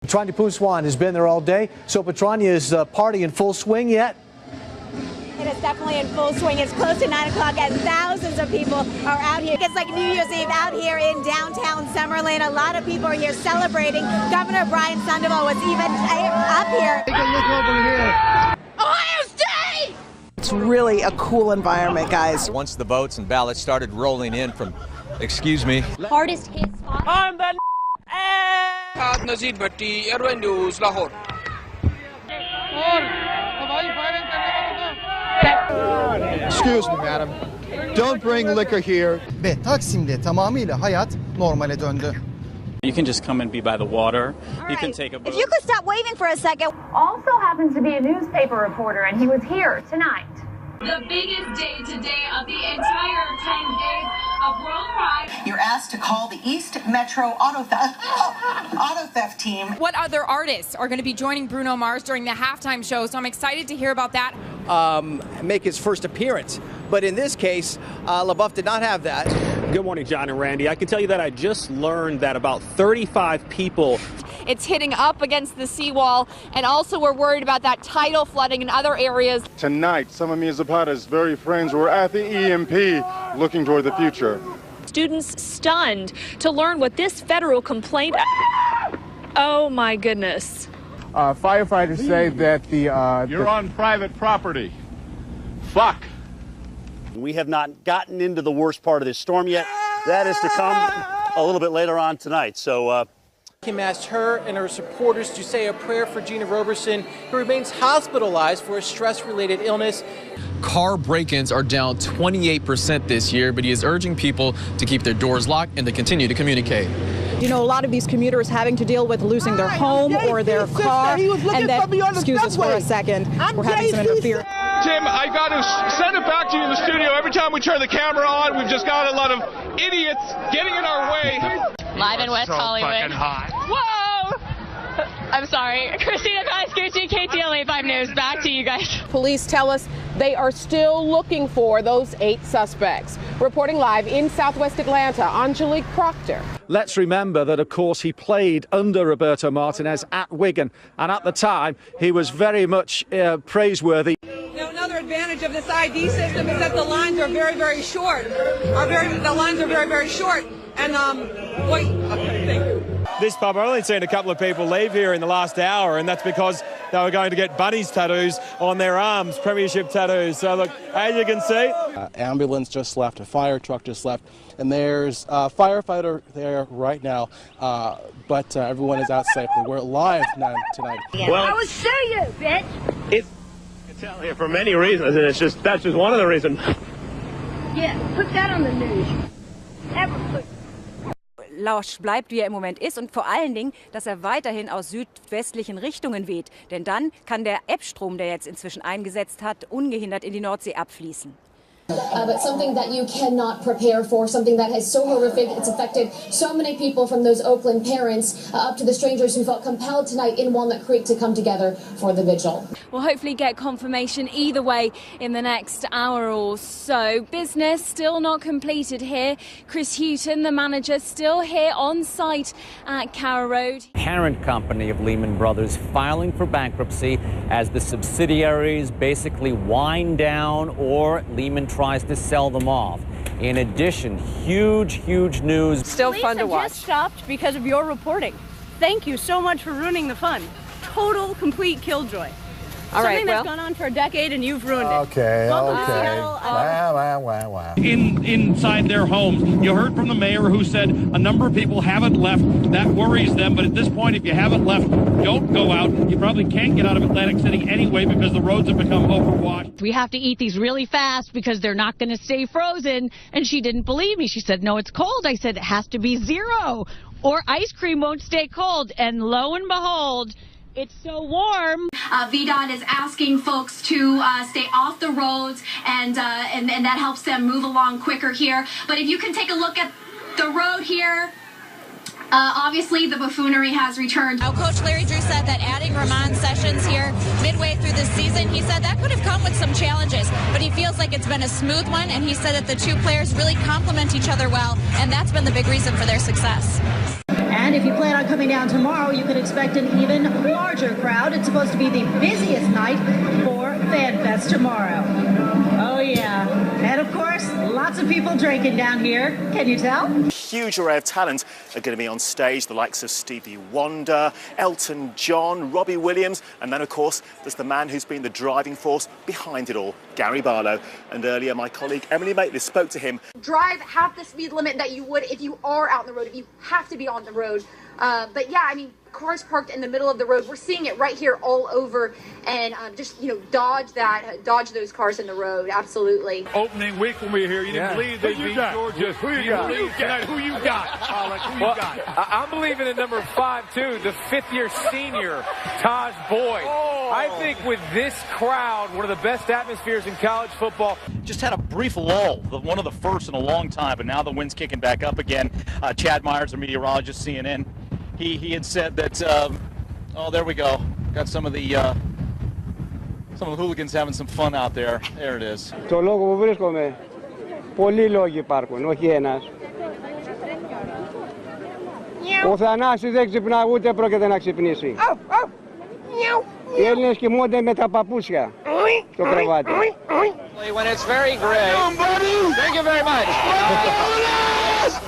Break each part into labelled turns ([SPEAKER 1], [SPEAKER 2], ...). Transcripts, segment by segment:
[SPEAKER 1] Petrania Puswan has been there all day. So Petrania is party in full swing yet?
[SPEAKER 2] It is definitely in full swing. It's close to 9 o'clock and thousands of people are out here. It's like New Year's Eve out here in downtown Summerlin. A lot of people are here celebrating. Governor Brian Sandoval was even up here.
[SPEAKER 3] Take a look over here.
[SPEAKER 2] Ohio State!
[SPEAKER 4] It's really a cool environment, guys.
[SPEAKER 5] Once the votes and ballots started rolling in from, excuse me.
[SPEAKER 6] Hardest hit spot.
[SPEAKER 7] I'm the Nazir Bhatti, Airway News, Lahore.
[SPEAKER 3] Excuse me, madam. Don't bring liquor here.
[SPEAKER 8] Ve Taksim'de tamamıyla hayat normale döndü.
[SPEAKER 9] You can just come and be by the water. You can take a boat.
[SPEAKER 2] If you could stop waving for a second.
[SPEAKER 10] Also happens to be a newspaper reporter, and he was here tonight.
[SPEAKER 11] The biggest day today of the entire 10 days of World Pride.
[SPEAKER 12] You're asked to call the East Metro auto theft team.
[SPEAKER 13] What other artists are going to be joining Bruno Mars during the halftime show? So I'm excited to hear about that.
[SPEAKER 14] Make his first appearance. But in this case, LaBeouf did not have that.
[SPEAKER 15] Good morning, John and Randy. I can tell you that I just learned that about 35 people.
[SPEAKER 13] It's hitting up against the seawall, and also we're worried about that tidal flooding in other areas.
[SPEAKER 16] Tonight, some of Mia Zapata's very friends were at the EMP looking toward the future.
[SPEAKER 17] Students stunned to learn what this federal complaint... Oh, my goodness.
[SPEAKER 16] Firefighters say that You're on private property. Fuck.
[SPEAKER 18] We have not gotten into the worst part of this storm yet. That is to come a little bit later on tonight. So
[SPEAKER 14] Kim asked her and her supporters to say a prayer for Gina Roberson, who remains hospitalized for a stress-related illness.
[SPEAKER 19] Car break-ins are down 28% this year, but he is urging people to keep their doors locked and to continue to communicate.
[SPEAKER 4] You know, a lot of these commuters having to deal with losing their home or their car, and then, excuse us for a second, we're having some interference.
[SPEAKER 20] Tim, I got to send it back to you in the studio. Every time we turn the camera on, we've just got a lot of idiots getting in our way.
[SPEAKER 6] Live in West Hollywood.
[SPEAKER 20] Fucking hot.
[SPEAKER 6] Whoa! I'm sorry. Christina Guy-Scucci, KTLA 5 News. Back to you guys.
[SPEAKER 3] Police tell us they are still looking for those 8 suspects. Reporting live in Southwest Atlanta, Angelique Proctor.
[SPEAKER 1] Let's remember that, of course, he played under Roberto Martinez at Wigan, and at the time he was very much praiseworthy.
[SPEAKER 6] Now, another advantage of this ID system is that the lines are very, very short. The lines are very, very short. And okay, thank you.
[SPEAKER 15] This pub, I've only seen a couple of people leave here in the last hour, and that's because they were going to get bunnies tattoos on their arms, premiership tattoos. So look, as you can see,
[SPEAKER 8] Ambulance just left, a fire truck just left, and there's a firefighter there right now, but everyone is out safely. We're live tonight.
[SPEAKER 6] Well, I will show you, bitch!
[SPEAKER 15] It's tell here for many reasons, and that's just one of the reasons.
[SPEAKER 6] Yeah, put that on the news. Ever put.
[SPEAKER 2] Lausch bleibt, wie er im Moment ist, und vor allen Dingen, dass er weiterhin aus südwestlichen Richtungen weht. Denn dann kann der Ebbstrom, der jetzt inzwischen eingesetzt hat, ungehindert in die Nordsee abfließen.
[SPEAKER 4] But something that you cannot prepare for, something that is so horrific, it's affected so many people, from those Oakland parents up to the strangers who felt compelled tonight in Walnut Creek to come together for the vigil.
[SPEAKER 11] We'll hopefully get confirmation either way in the next hour or so. Business still not completed here. Chris Houghton, the manager, still here on site at Carrow Road.
[SPEAKER 7] Parent company of Lehman Brothers filing for bankruptcy as the subsidiaries basically wind down or Lehman tries to sell them off. In addition, huge news.
[SPEAKER 17] Still fun to watch. Just stopped because of your reporting. Thank you so much for ruining the fun. Total, complete killjoy.
[SPEAKER 3] All right,
[SPEAKER 17] Something that's gone on for a decade and you've ruined it.
[SPEAKER 3] Okay.
[SPEAKER 20] Wow. Inside their homes. You heard from the mayor who said a number of people haven't left. That worries them. But at this point, if you haven't left, don't go out. You probably can't get out of Atlantic City anyway because the roads have become overwashed.
[SPEAKER 6] We have to eat these really fast because they're not going to stay frozen. And she didn't believe me. She said, no, it's cold. I said, it has to be 0 or ice cream won't stay cold. And lo and behold, it's so warm.
[SPEAKER 11] VDOT is asking folks to stay off the roads, and that helps them move along quicker here. But if you can take a look at the road here, obviously the buffoonery has returned.
[SPEAKER 13] Now, Coach Larry Drew said that adding Ramon Sessions here midway through the season, he said that could have come with some challenges, but he feels like it's been a smooth one, and he said that the two players really complement each other well, and that's been the big reason for their success.
[SPEAKER 21] And if you plan on coming down tomorrow, you can expect an even larger crowd. It's supposed to be the busiest night for FanFest tomorrow. Oh, yeah. And, of course, lots of people drinking down here. Can you tell?
[SPEAKER 22] Huge array of talent are going to be on stage, the likes of Stevie Wonder, Elton John, Robbie Williams, and then, of course, there's the man who's been the driving force behind it all, Gary Barlow. And earlier, my colleague Emily Maitlis spoke to him.
[SPEAKER 11] Drive half the speed limit that you would if you are out on the road, if you have to be on the road. But yeah, I mean, cars parked in the middle of the road. We're seeing it right here all over, and just, you know, dodge those cars in the road. Absolutely.
[SPEAKER 20] Opening week when we were here, you didn't believe they beat Georgia. Who you got? Who you got? Who you got?
[SPEAKER 23] I'm believing in number 5 too, the 5th-year senior, Taj Boyd. I think with this crowd, one of the best atmospheres in college football.
[SPEAKER 24] Just had a brief lull, one of the first in a long time, but now the wind's kicking back up again. Chad Myers, our meteorologist, CNN, he had said that, oh, there we go. Got some of the hooligans having some fun out there. There it is.
[SPEAKER 25] Το λόγο που βρίσκομαι, πολλοί λόγοι υπάρχουν, όχι ένας. Ο Θανάσης δεν ξυπνά, ούτε πρόκειται να ξυπνήσει. Οι Έλληνες κοιμούνται με τα παπούσια στο κρεβάτι.
[SPEAKER 23] When it's very gray. Thank you very much.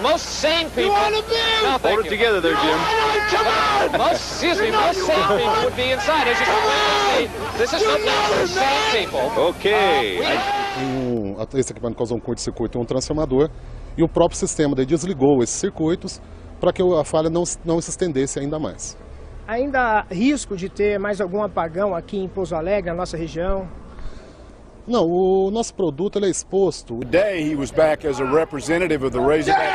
[SPEAKER 23] Most sane people. No, hold it together there, Jim. Most sane people would be inside. As you can see, this is not for sane people.
[SPEAKER 26] Ok. Esse equipamento causou um curto-circuito em um transformador e o próprio sistema desligou esses circuitos para que a falha não se estendesse ainda mais.
[SPEAKER 27] Ainda há risco de ter mais algum apagão aqui em Pouso Alegre, na nossa região?
[SPEAKER 26] Não, o nosso produto ele é exposto.
[SPEAKER 28] Today he was back as a representative of the Razorback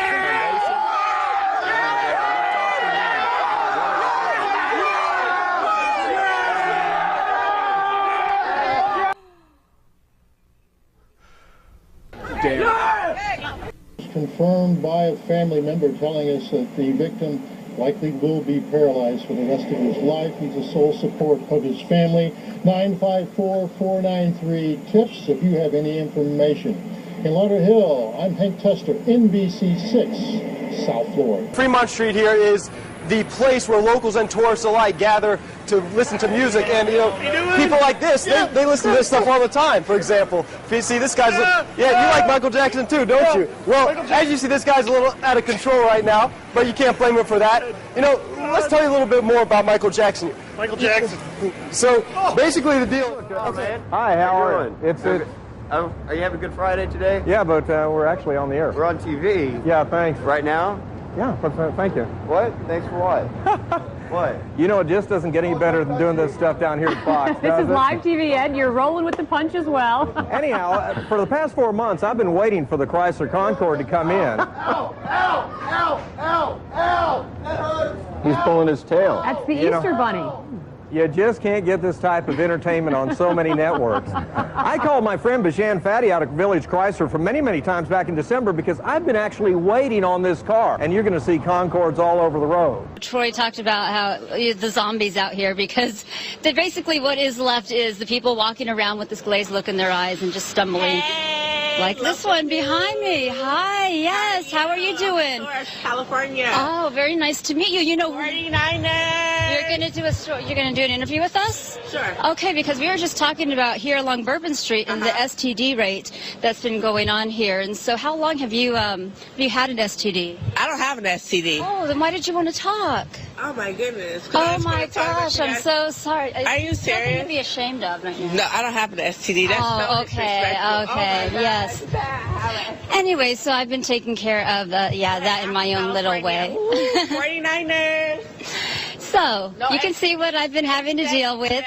[SPEAKER 28] Foundation.
[SPEAKER 29] Confirmed by a family member telling us that the victim likely will be paralyzed for the rest of his life. He's the sole support of his family. 954-493-TIPS if you have any information. In Lauderhill, I'm Hank Tester, NBC6, South Florida.
[SPEAKER 30] Fremont Street here is the place where locals and tourists alike gather to listen to music, and you know, people like this, they listen to this stuff all the time. For example, if you see this guy's, you like Michael Jackson too, don't you? Well, as you see, this guy's a little out of control right now, but you can't blame him for that. You know, let's tell you a little bit more about Michael Jackson.
[SPEAKER 29] Michael Jackson.
[SPEAKER 30] So, basically the deal.
[SPEAKER 31] Hi, how are you?
[SPEAKER 30] Are you having a good Friday today?
[SPEAKER 31] Yeah, but we're actually on the air.
[SPEAKER 30] We're on TV.
[SPEAKER 31] Yeah, thanks.
[SPEAKER 30] Right now?
[SPEAKER 31] Yeah, but thank you.
[SPEAKER 30] What? Thanks for what? What?
[SPEAKER 31] You know, it just doesn't get any better than doing this stuff down here at Fox,
[SPEAKER 32] This is live TV, Ed. You're rolling with the punch as well.
[SPEAKER 31] Anyhow, for the past 4 months, I've been waiting for the Chrysler Concorde to come in.
[SPEAKER 30] Ow! Ow! Ow! Ow! Ow! That hurts!
[SPEAKER 31] He's pulling his tail.
[SPEAKER 32] That's the Easter Bunny.
[SPEAKER 31] You just can't get this type of entertainment on so many networks. I called my friend Bijan Fadi out of Village Chrysler for many, many times back in December because I've been actually waiting on this car, and you're going to see Concords all over the road.
[SPEAKER 33] Troy talked about how the zombies out here, because basically what is left is the people walking around with this glazed look in their eyes and just stumbling. Like this one behind me. Hi, yes. How are you doing?
[SPEAKER 12] California.
[SPEAKER 33] Oh, very nice to meet you. You know,
[SPEAKER 12] 49ers.
[SPEAKER 33] You're going to do you're going to do an interview with us?
[SPEAKER 12] Sure.
[SPEAKER 33] Okay, because we were just talking about here along Bourbon Street and the STD rate that's been going on here. And so how long have you had an STD?
[SPEAKER 12] I don't have an STD.
[SPEAKER 33] Oh, then why did you want to talk?
[SPEAKER 12] Oh my goodness.
[SPEAKER 33] Oh my gosh, I'm so sorry.
[SPEAKER 12] Are you serious?
[SPEAKER 33] Nothing to be ashamed of right now.
[SPEAKER 12] No, I don't have an STD. That's
[SPEAKER 33] oh, okay, yes. Anyway, so I've been taking care of that in my own little way.
[SPEAKER 12] 49ers.
[SPEAKER 33] So, you can see what I've been having to deal with.